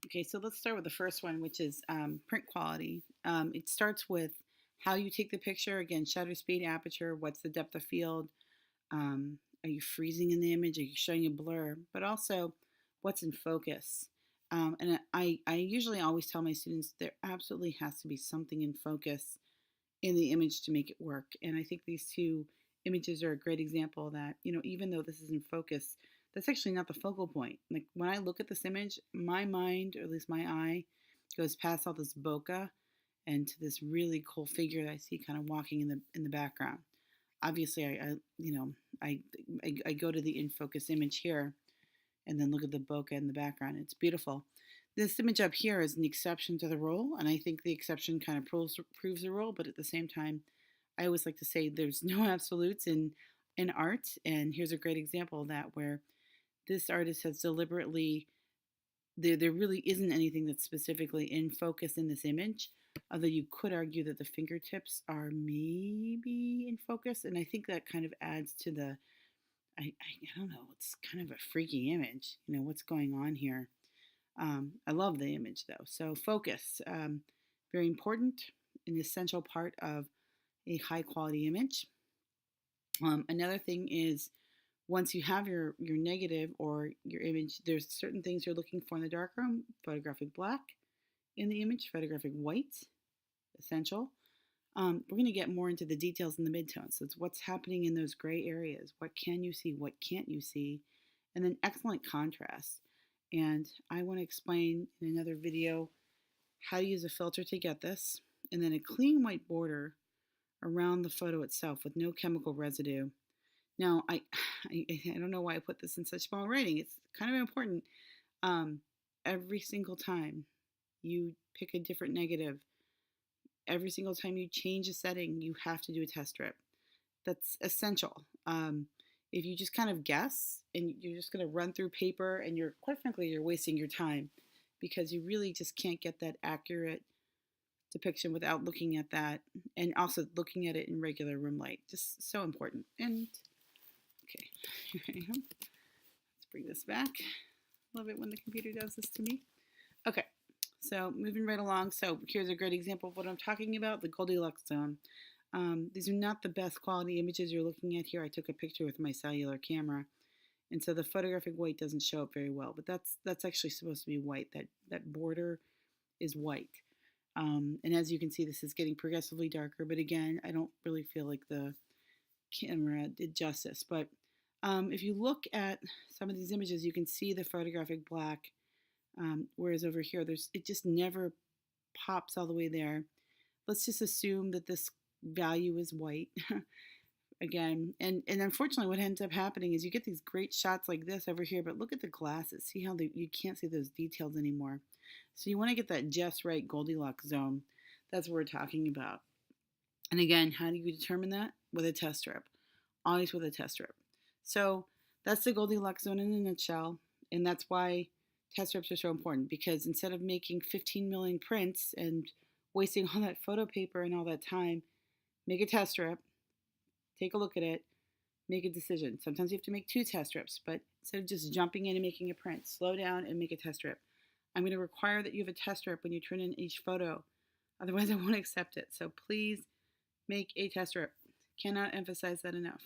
Okay, so let's start with the first one, which is print quality. It starts with how you take the picture. Again, shutter speed, aperture, what's the depth of field? Are you freezing in the image? Are you showing a blur? But also, what's in focus? And I usually always tell my students there absolutely has to be something in focus in the image to make it work. And I think these two images are a great example that, even though this is in focus, that's actually not the focal point. Like when I look at this image, my mind, or at least my eye, goes past all this bokeh and to this really cool figure that I see kind of walking in the background. Obviously, I I go to the in focus image here and then look at the bokeh in the background. It's beautiful. This image up here is an exception to the rule, and I think the exception kind of proves the rule. But at the same time, I always like to say there's no absolutes in art, and here's a great example of that where this artist has deliberately there really isn't anything that's specifically in focus in this image, although you could argue that the fingertips are maybe in focus, and I think that kind of adds to the I don't know, it's kind of a freaky image. What's going on here? I love the image though. So focus, very important, an essential part of a high quality image. Another thing is once you have your negative or your image, there's certain things you're looking for in the darkroom. Photographic black in the image, photographic white, essential. We're going to get more into the details in the midtones. So it's what's happening in those gray areas. What can you see? What can't you see? And then excellent contrast. And I want to explain in another video how to use a filter to get this. And then a clean white border around the photo itself with no chemical residue. Now, I don't know why I put this in such small writing. It's kind of important. Every single time you pick a different negative, every single time you change a setting, you have to do a test strip. That's essential. If you just kind of guess and you're just going to run through paper and quite frankly, you're wasting your time because you really just can't get that accurate depiction without looking at that and also looking at it in regular room light. Just so important. And okay, here I am. Let's bring this back. Love it when the computer does this to me. Okay, so moving right along. So here's a great example of what I'm talking about, the Goldilocks zone. These are not the best quality images you're looking at here. I took a picture with my cellular camera, and so the photographic white doesn't show up very well, but that's actually supposed to be white. That border is white. And as you can see, this is getting progressively darker, but again, I don't really feel like the camera did justice. But if you look at some of these images, you can see the photographic black, whereas over here, it just never pops all the way there. Let's just assume that this value is white again. And unfortunately, what ends up happening is you get these great shots like this over here, but look at the glasses. See how you can't see those details anymore. So you want to get that just right Goldilocks zone. That's what we're talking about. And again, how do you determine that? With a test strip. Always with a test strip. So that's the Goldilocks zone in a nutshell. And that's why test strips are so important, because instead of making 15 million prints and wasting all that photo paper and all that time, make a test strip, take a look at it, make a decision. Sometimes you have to make 2 test strips, but instead of just jumping in and making a print, slow down and make a test strip. I'm going to require that you have a test strip when you turn in each photo. Otherwise, I won't accept it. So please make a test strip. Cannot emphasize that enough.